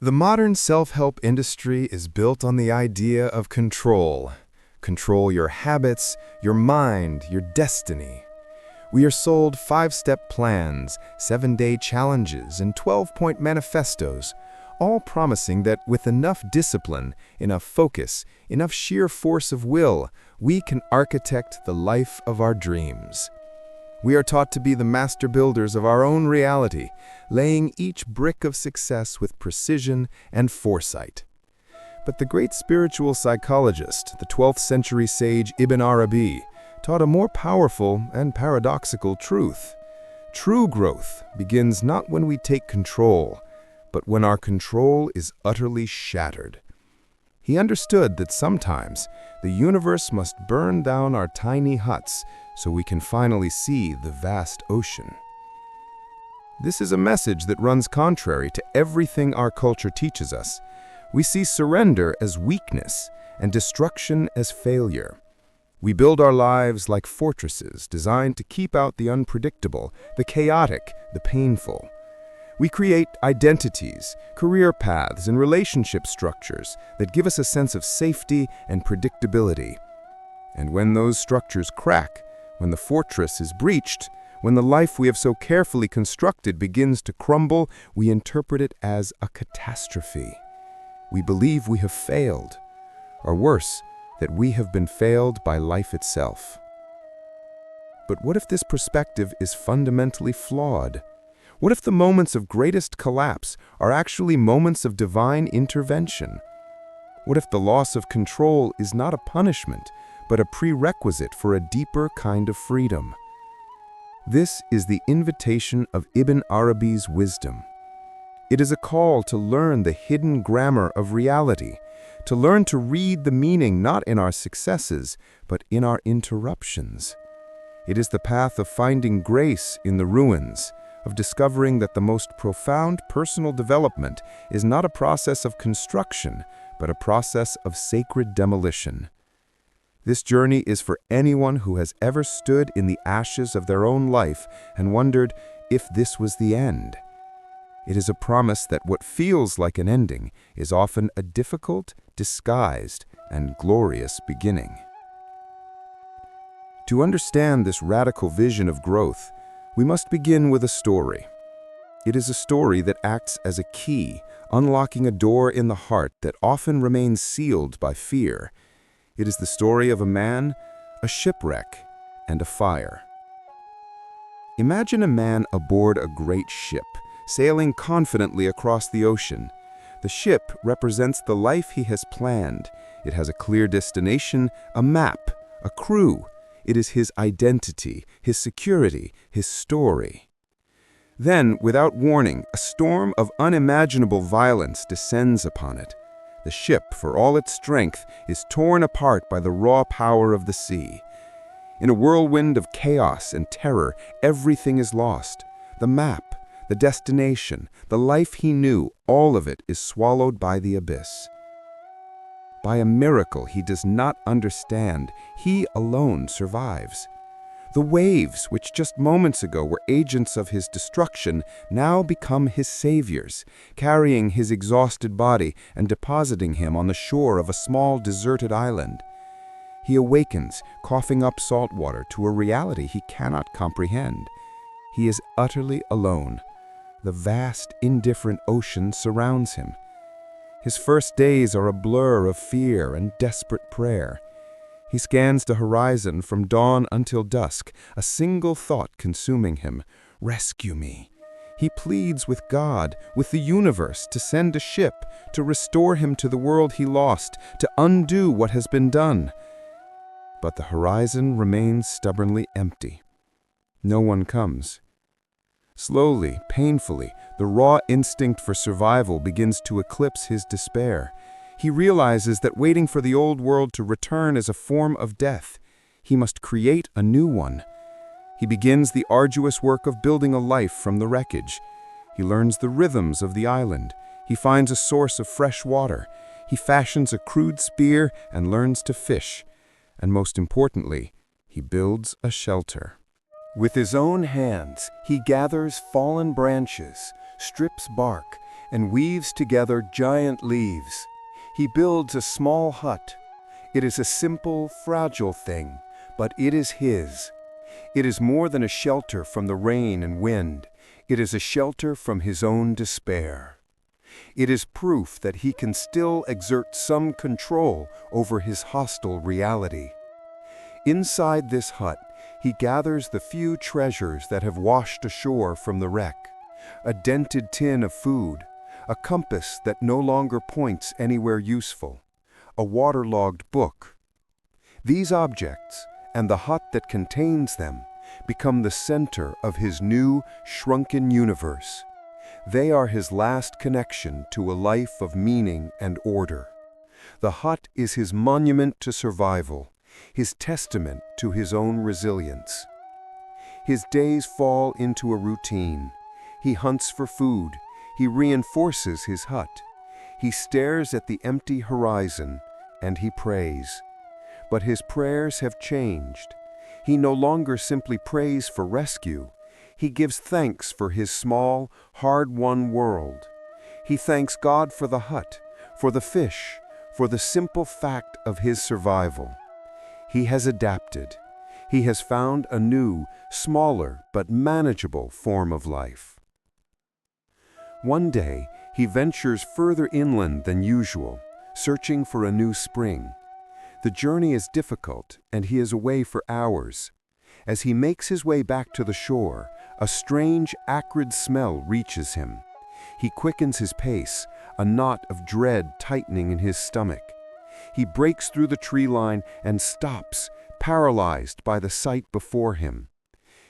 The modern self-help industry is built on the idea of control. Control your habits, your mind, your destiny. We are sold 5-step plans, 7-day challenges, and 12-point manifestos, all promising that with enough discipline, enough focus, enough sheer force of will, we can architect the life of our dreams. We are taught to be the master builders of our own reality, laying each brick of success with precision and foresight. But the great spiritual psychologist, the 12th century sage Ibn Arabi, taught a more powerful and paradoxical truth. True growth begins not when we take control, but when our control is utterly shattered. He understood that sometimes the universe must burn down our tiny huts so we can finally see the vast ocean. This is a message that runs contrary to everything our culture teaches us. We see surrender as weakness and destruction as failure. We build our lives like fortresses designed to keep out the unpredictable, the chaotic, the painful. We create identities, career paths, and relationship structures that give us a sense of safety and predictability. And when those structures crack, when the fortress is breached, when the life we have so carefully constructed begins to crumble, we interpret it as a catastrophe. We believe we have failed, or worse, that we have been failed by life itself. But what if this perspective is fundamentally flawed? What if the moments of greatest collapse are actually moments of divine intervention? What if the loss of control is not a punishment, but a prerequisite for a deeper kind of freedom? This is the invitation of Ibn Arabi's wisdom. It is a call to learn the hidden grammar of reality, to learn to read the meaning not in our successes, but in our interruptions. It is the path of finding grace in the ruins, of discovering that the most profound personal development is not a process of construction, but a process of sacred demolition. This journey is for anyone who has ever stood in the ashes of their own life and wondered if this was the end. It is a promise that what feels like an ending is often a difficult, disguised, and glorious beginning. To understand this radical vision of growth, we must begin with a story. It is a story that acts as a key, unlocking a door in the heart that often remains sealed by fear. It is the story of a man, a shipwreck, and a fire. Imagine a man aboard a great ship, sailing confidently across the ocean. The ship represents the life he has planned. It has a clear destination, a map, a crew. It is his identity, his security, his story. Then, without warning, a storm of unimaginable violence descends upon it. The ship, for all its strength, is torn apart by the raw power of the sea. In a whirlwind of chaos and terror, everything is lost. The map, the destination, the life he knew, all of it is swallowed by the abyss. By a miracle he does not understand, he alone survives. The waves, which just moments ago were agents of his destruction, now become his saviors, carrying his exhausted body and depositing him on the shore of a small deserted island. He awakens, coughing up salt water to a reality he cannot comprehend. He is utterly alone. The vast, indifferent ocean surrounds him. His first days are a blur of fear and desperate prayer. He scans the horizon from dawn until dusk, a single thought consuming him: rescue me. He pleads with God, with the universe, to send a ship, to restore him to the world he lost, to undo what has been done. But the horizon remains stubbornly empty. No one comes. Slowly, painfully, the raw instinct for survival begins to eclipse his despair. He realizes that waiting for the old world to return is a form of death. He must create a new one. He begins the arduous work of building a life from the wreckage. He learns the rhythms of the island. He finds a source of fresh water. He fashions a crude spear and learns to fish. And most importantly, he builds a shelter. With his own hands, he gathers fallen branches, strips bark, and weaves together giant leaves. He builds a small hut. It is a simple, fragile thing, but it is his. It is more than a shelter from the rain and wind. It is a shelter from his own despair. It is proof that he can still exert some control over his hostile reality. Inside this hut, he gathers the few treasures that have washed ashore from the wreck: a dented tin of food, a compass that no longer points anywhere useful, a waterlogged book. These objects, and the hut that contains them, become the center of his new, shrunken universe. They are his last connection to a life of meaning and order. The hut is his monument to survival, his testament to his own resilience. His days fall into a routine. He hunts for food. He reinforces his hut. He stares at the empty horizon, and he prays. But his prayers have changed. He no longer simply prays for rescue. He gives thanks for his small, hard-won world. He thanks God for the hut, for the fish, for the simple fact of his survival. He has adapted. He has found a new, smaller, but manageable form of life. One day, he ventures further inland than usual, searching for a new spring. The journey is difficult, and he is away for hours. As he makes his way back to the shore, a strange, acrid smell reaches him. He quickens his pace, a knot of dread tightening in his stomach. He breaks through the tree line and stops, paralyzed by the sight before him.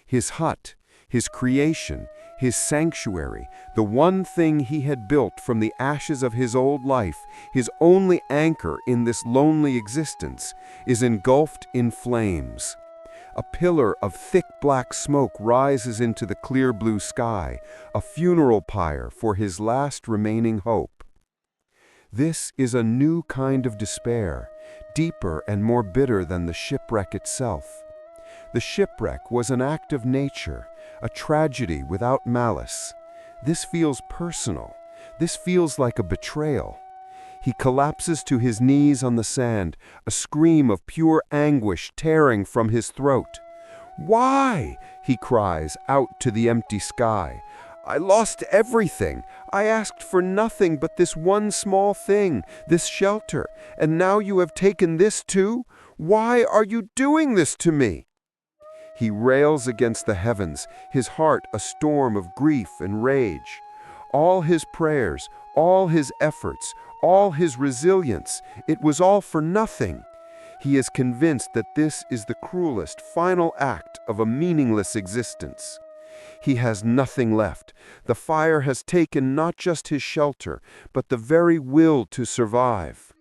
His hut, his creation, his sanctuary, the one thing he had built from the ashes of his old life, his only anchor in this lonely existence, is engulfed in flames. A pillar of thick black smoke rises into the clear blue sky, a funeral pyre for his last remaining hope. This is a new kind of despair, deeper and more bitter than the shipwreck itself. The shipwreck was an act of nature, a tragedy without malice. This feels personal. This feels like a betrayal. He collapses to his knees on the sand, a scream of pure anguish tearing from his throat. "Why?" he cries out to the empty sky. "I lost everything. I asked for nothing but this one small thing, this shelter, and now you have taken this too? Why are you doing this to me?" He rails against the heavens, his heart a storm of grief and rage. All his prayers, all his efforts, all his resilience, it was all for nothing. He is convinced that this is the cruelest, final act of a meaningless existence. He has nothing left. The fire has taken not just his shelter, but the very will to survive.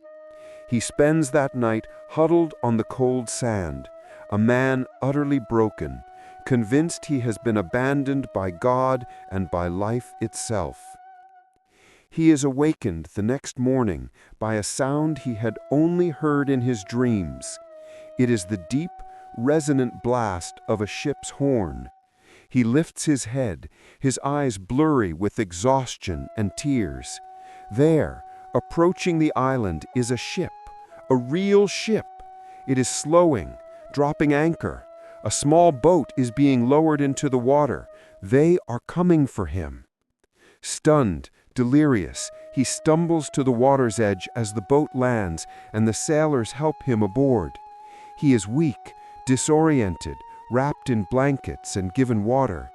He spends that night huddled on the cold sand, a man utterly broken, convinced he has been abandoned by God and by life itself. He is awakened the next morning by a sound he had only heard in his dreams. It is the deep, resonant blast of a ship's horn. He lifts his head, his eyes blurry with exhaustion and tears. There, approaching the island, is a ship, a real ship. It is slowing, dropping anchor. A small boat is being lowered into the water. They are coming for him. Stunned, delirious, he stumbles to the water's edge as the boat lands and the sailors help him aboard. He is weak, disoriented, wrapped in blankets and given water.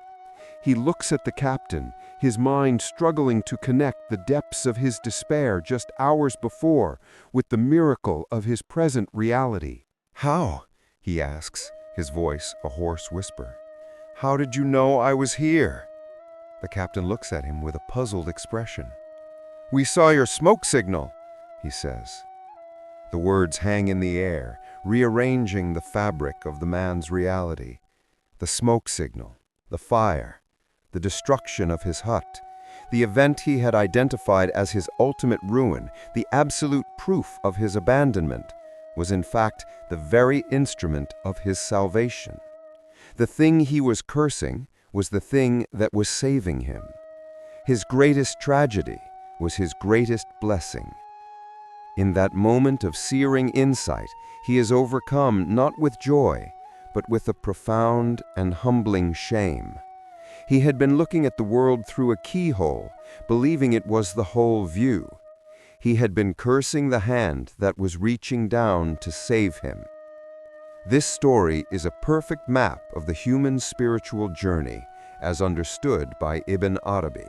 He looks at the captain, his mind struggling to connect the depths of his despair just hours before with the miracle of his present reality. "How?" he asks, his voice a hoarse whisper. "How did you know I was here?" The captain looks at him with a puzzled expression. "We saw your smoke signal," he says. The words hang in the air, rearranging the fabric of the man's reality. The smoke signal, the fire, the destruction of his hut, the event he had identified as his ultimate ruin, the absolute proof of his abandonment, was in fact the very instrument of his salvation. The thing he was cursing was the thing that was saving him. His greatest tragedy, was his greatest blessing. In that moment of searing insight, he is overcome not with joy, but with a profound and humbling shame. He had been looking at the world through a keyhole, believing it was the whole view. He had been cursing the hand that was reaching down to save him. This story is a perfect map of the human spiritual journey, as understood by Ibn Arabi.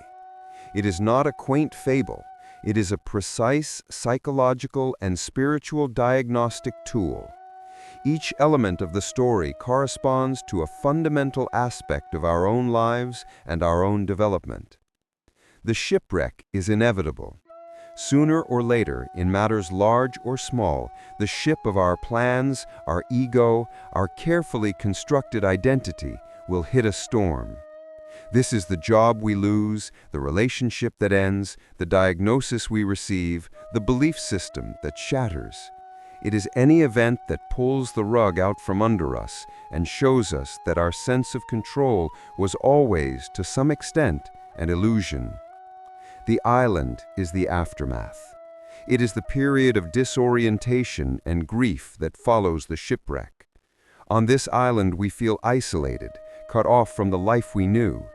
It is not a quaint fable. It is a precise psychological and spiritual diagnostic tool. Each element of the story corresponds to a fundamental aspect of our own lives and our own development. The shipwreck is inevitable. Sooner or later, in matters large or small, the ship of our plans, our ego, our carefully constructed identity will hit a storm. This is the job we lose, the relationship that ends, the diagnosis we receive, the belief system that shatters. It is any event that pulls the rug out from under us and shows us that our sense of control was always, to some extent, an illusion. The island is the aftermath. It is the period of disorientation and grief that follows the shipwreck. On this island we feel isolated, cut off from the life we knew.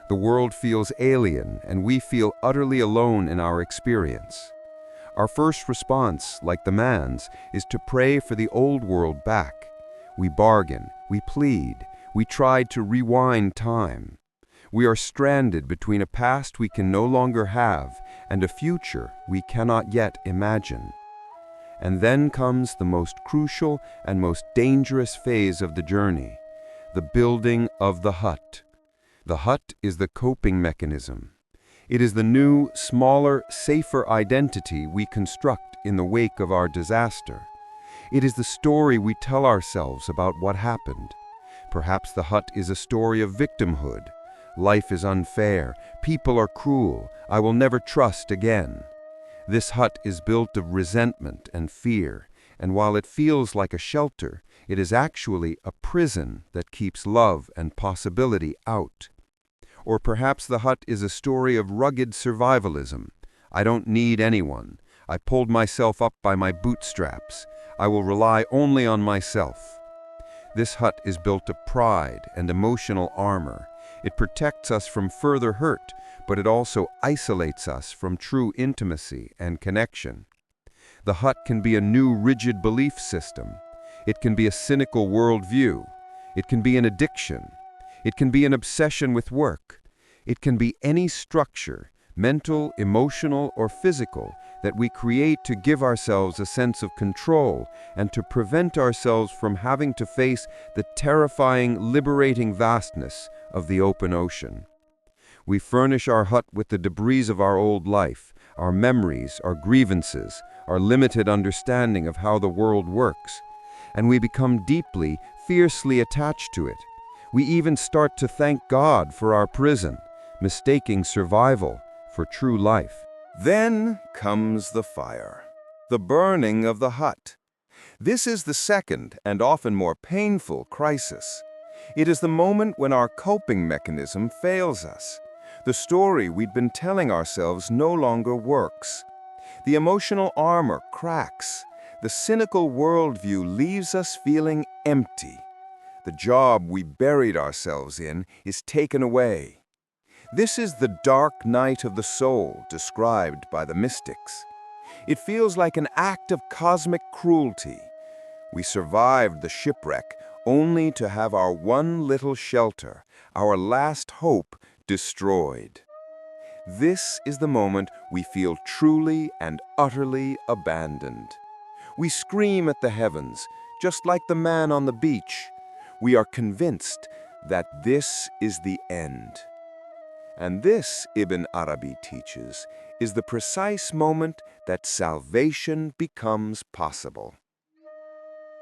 The world feels alien, and we feel utterly alone in our experience. Our first response, like the man's, is to pray for the old world back. We bargain, we plead, we try to rewind time. We are stranded between a past we can no longer have and a future we cannot yet imagine. And then comes the most crucial and most dangerous phase of the journey, the building of the hut. The hut is the coping mechanism. It is the new, smaller, safer identity we construct in the wake of our disaster. It is the story we tell ourselves about what happened. Perhaps the hut is a story of victimhood. Life is unfair, people are cruel, I will never trust again. This hut is built of resentment and fear, and while it feels like a shelter, it is actually a prison that keeps love and possibility out. Or perhaps the hut is a story of rugged survivalism. I don't need anyone. I pulled myself up by my bootstraps. I will rely only on myself. This hut is built of pride and emotional armor. It protects us from further hurt, but it also isolates us from true intimacy and connection. The hut can be a new rigid belief system. It can be a cynical worldview. It can be an addiction. It can be an obsession with work. It can be any structure, mental, emotional, or physical, that we create to give ourselves a sense of control and to prevent ourselves from having to face the terrifying, liberating vastness of the open ocean. We furnish our hut with the debris of our old life, our memories, our grievances, our limited understanding of how the world works, and we become deeply, fiercely attached to it. We even start to thank God for our prison, mistaking survival for true life. Then comes the fire, the burning of the hut. This is the second and often more painful crisis. It is the moment when our coping mechanism fails us. The story we'd been telling ourselves no longer works. The emotional armor cracks. The cynical worldview leaves us feeling empty. The job we buried ourselves in is taken away. This is the dark night of the soul described by the mystics. It feels like an act of cosmic cruelty. We survived the shipwreck only to have our one little shelter, our last hope, destroyed. This is the moment we feel truly and utterly abandoned. We scream at the heavens, just like the man on the beach. We are convinced that this is the end. And this, Ibn Arabi teaches, is the precise moment that salvation becomes possible.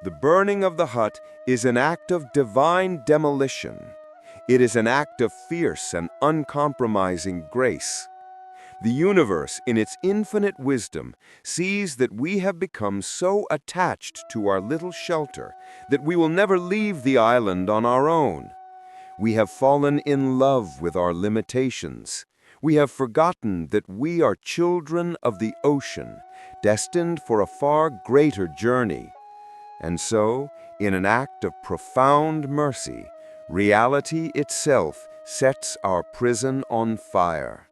The burning of the hut is an act of divine demolition. It is an act of fierce and uncompromising grace. The universe, in its infinite wisdom, sees that we have become so attached to our little shelter that we will never leave the island on our own. We have fallen in love with our limitations. We have forgotten that we are children of the ocean, destined for a far greater journey. And so, in an act of profound mercy, reality itself sets our prison on fire.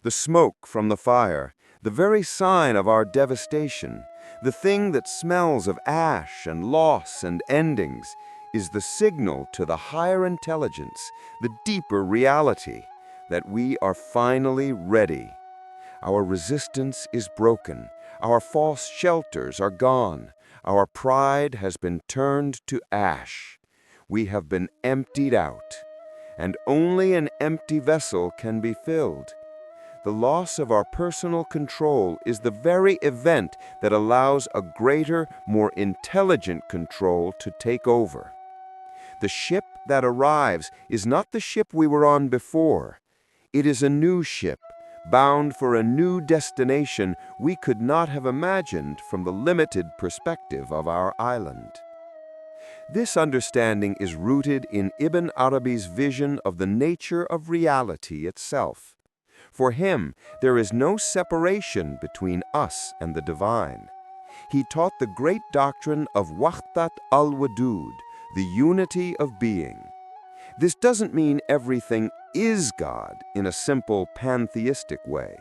The smoke from the fire, the very sign of our devastation, the thing that smells of ash and loss and endings, is the signal to the higher intelligence, the deeper reality, that we are finally ready. Our resistance is broken, our false shelters are gone, our pride has been turned to ash. We have been emptied out, and only an empty vessel can be filled. The loss of our personal control is the very event that allows a greater, more intelligent control to take over. The ship that arrives is not the ship we were on before. It is a new ship, bound for a new destination we could not have imagined from the limited perspective of our island. This understanding is rooted in Ibn Arabi's vision of the nature of reality itself. For him, there is no separation between us and the divine. He taught the great doctrine of wahdat al-wujud, the unity of being. This doesn't mean everything is God in a simple pantheistic way.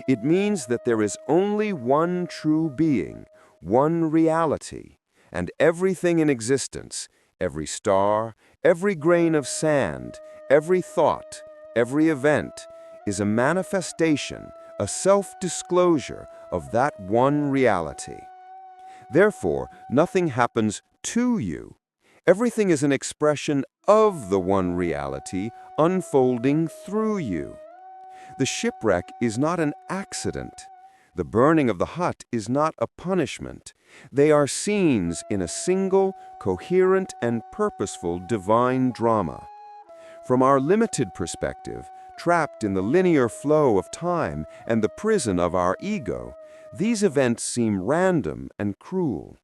It means that there is only one true being, one reality, and everything in existence, every star, every grain of sand, every thought, every event, is a manifestation, a self-disclosure of that one reality. Therefore, nothing happens to you. Everything is an expression of the one reality unfolding through you. The shipwreck is not an accident. The burning of the hut is not a punishment. They are scenes in a single, coherent, and purposeful divine drama. From our limited perspective, trapped in the linear flow of time and the prison of our ego, these events seem random and cruel.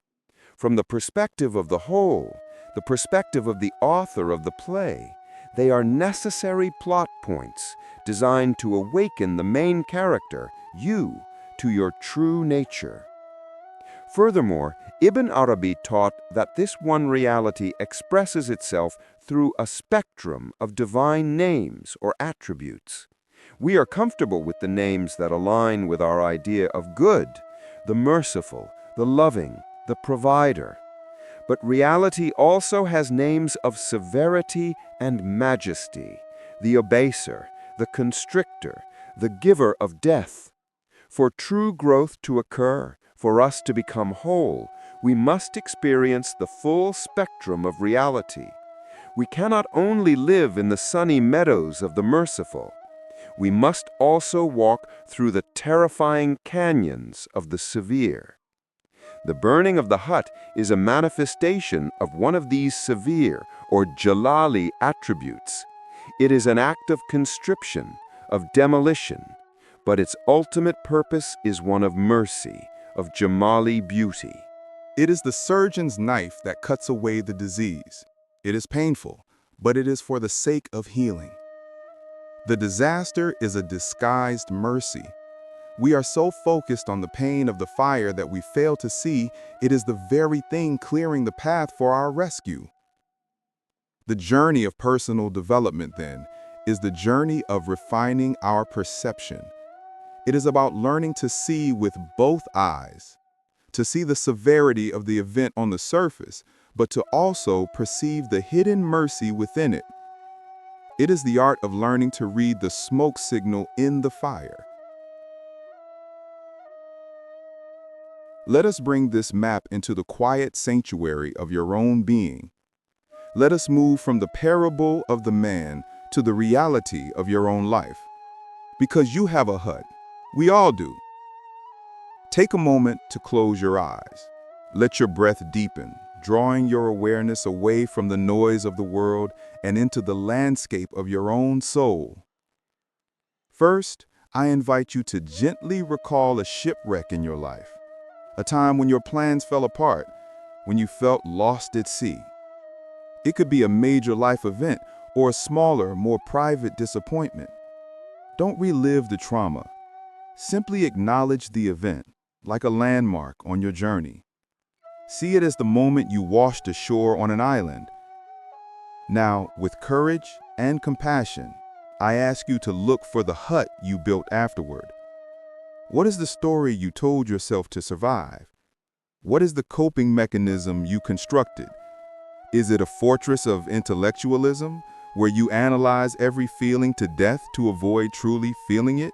From the perspective of the whole, the perspective of the author of the play, they are necessary plot points designed to awaken the main character, you, to your true nature. Furthermore, Ibn Arabi taught that this one reality expresses itself through a spectrum of divine names or attributes. We are comfortable with the names that align with our idea of good, the merciful, the loving, the provider. But reality also has names of severity and majesty, the abaser, the constrictor, the giver of death. For true growth to occur, for us to become whole, we must experience the full spectrum of reality. We cannot only live in the sunny meadows of the merciful. We must also walk through the terrifying canyons of the severe. The burning of the hut is a manifestation of one of these severe or jalali attributes. It is an act of constriction, of demolition, but its ultimate purpose is one of mercy, of jamali beauty. It is the surgeon's knife that cuts away the disease. It is painful, but it is for the sake of healing. The disaster is a disguised mercy. We are so focused on the pain of the fire that we fail to see it is the very thing clearing the path for our rescue. The journey of personal development, then, is the journey of refining our perception. It is about learning to see with both eyes, to see the severity of the event on the surface, but to also perceive the hidden mercy within it. It is the art of learning to read the smoke signal in the fire. Let us bring this map into the quiet sanctuary of your own being. Let us move from the parable of the man to the reality of your own life. Because you have a hut. We all do. Take a moment to close your eyes. Let your breath deepen, drawing your awareness away from the noise of the world and into the landscape of your own soul. First, I invite you to gently recall a shipwreck in your life, a time when your plans fell apart, when you felt lost at sea. It could be a major life event or a smaller, more private disappointment. Don't relive the trauma. Simply acknowledge the event, like a landmark on your journey. See it as the moment you washed ashore on an island. Now, with courage and compassion, I ask you to look for the hut you built afterward. What is the story you told yourself to survive? What is the coping mechanism you constructed? Is it a fortress of intellectualism, where you analyze every feeling to death to avoid truly feeling it?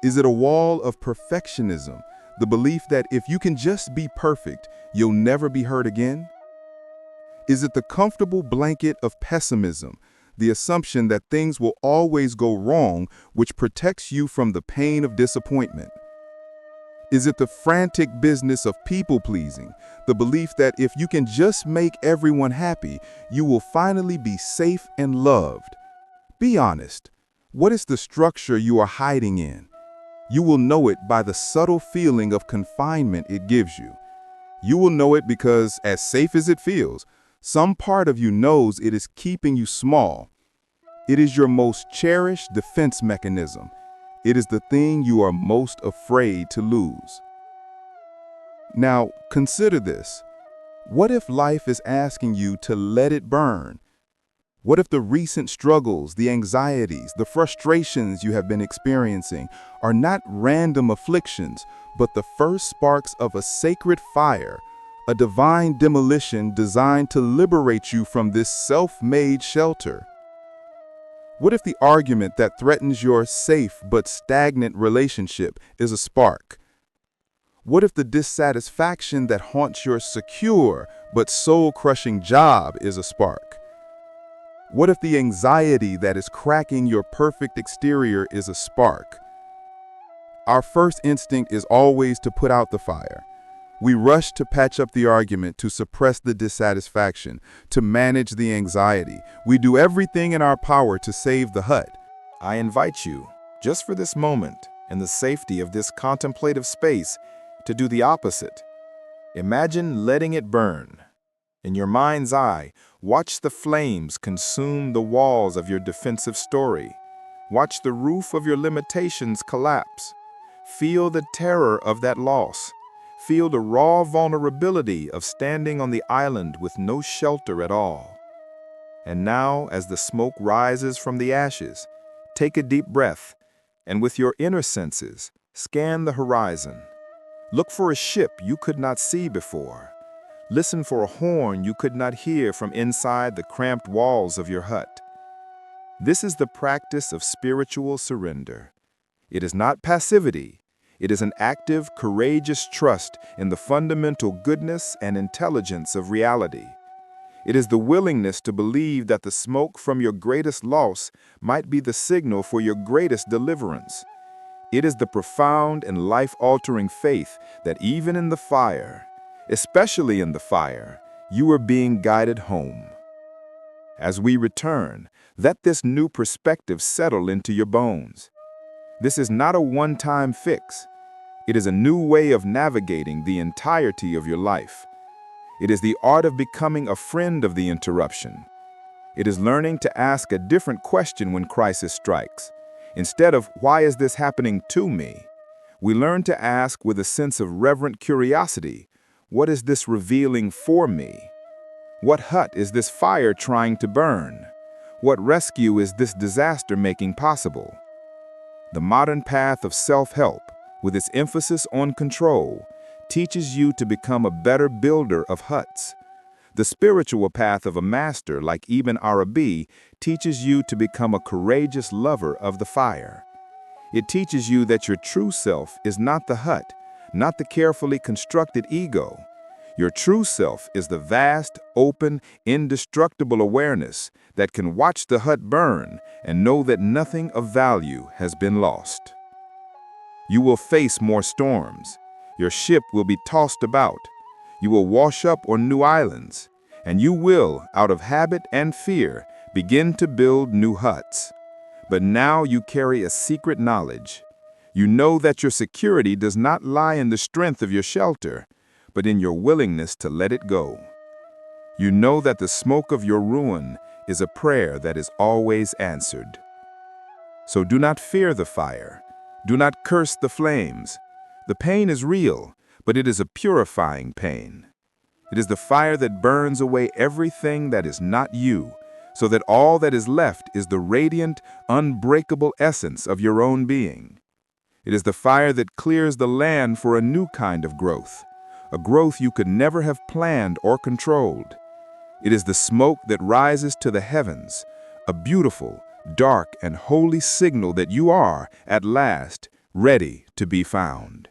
Is it a wall of perfectionism, the belief that if you can just be perfect, you'll never be hurt again? Is it the comfortable blanket of pessimism, the assumption that things will always go wrong, which protects you from the pain of disappointment? Is it the frantic business of people-pleasing, the belief that if you can just make everyone happy, you will finally be safe and loved? Be honest. What is the structure you are hiding in? You will know it by the subtle feeling of confinement it gives you. You will know it because, as safe as it feels, some part of you knows it is keeping you small. It is your most cherished defense mechanism. It is the thing you are most afraid to lose. Now, consider this. What if life is asking you to let it burn? What if the recent struggles, the anxieties, the frustrations you have been experiencing are not random afflictions, but the first sparks of a sacred fire, a divine demolition designed to liberate you from this self-made shelter? What if the argument that threatens your safe but stagnant relationship is a spark? What if the dissatisfaction that haunts your secure but soul-crushing job is a spark? What if the anxiety that is cracking your perfect exterior is a spark? Our first instinct is always to put out the fire. We rush to patch up the argument, to suppress the dissatisfaction, to manage the anxiety. We do everything in our power to save the hut. I invite you, just for this moment, in the safety of this contemplative space, to do the opposite. Imagine letting it burn. In your mind's eye, watch the flames consume the walls of your defensive story. Watch the roof of your limitations collapse. Feel the terror of that loss. Feel the raw vulnerability of standing on the island with no shelter at all. And now, as the smoke rises from the ashes, take a deep breath, and with your inner senses, scan the horizon. Look for a ship you could not see before. Listen for a horn you could not hear from inside the cramped walls of your hut. This is the practice of spiritual surrender. It is not passivity. It is an active, courageous trust in the fundamental goodness and intelligence of reality. It is the willingness to believe that the smoke from your greatest loss might be the signal for your greatest deliverance. It is the profound and life-altering faith that even in the fire, especially in the fire, you are being guided home. As we return, let this new perspective settle into your bones. This is not a one-time fix. It is a new way of navigating the entirety of your life. It is the art of becoming a friend of the interruption. It is learning to ask a different question when crisis strikes. Instead of, "Why is this happening to me?" we learn to ask with a sense of reverent curiosity, "What is this revealing for me? What hut is this fire trying to burn? What rescue is this disaster making possible?" The modern path of self-help, with its emphasis on control, teaches you to become a better builder of huts. The spiritual path of a master like Ibn Arabi teaches you to become a courageous lover of the fire. It teaches you that your true self is not the hut, not the carefully constructed ego. Your true self is the vast, open, indestructible awareness that can watch the hut burn and know that nothing of value has been lost. You will face more storms. Your ship will be tossed about. You will wash up on new islands, and you will, out of habit and fear, begin to build new huts. But now you carry a secret knowledge. You know that your security does not lie in the strength of your shelter, but in your willingness to let it go. You know that the smoke of your ruin is a prayer that is always answered. So do not fear the fire. Do not curse the flames. The pain is real, but it is a purifying pain. It is the fire that burns away everything that is not you, so that all that is left is the radiant, unbreakable essence of your own being. It is the fire that clears the land for a new kind of growth, a growth you could never have planned or controlled. It is the smoke that rises to the heavens, a beautiful, dark, and holy signal that you are, at last, ready to be found.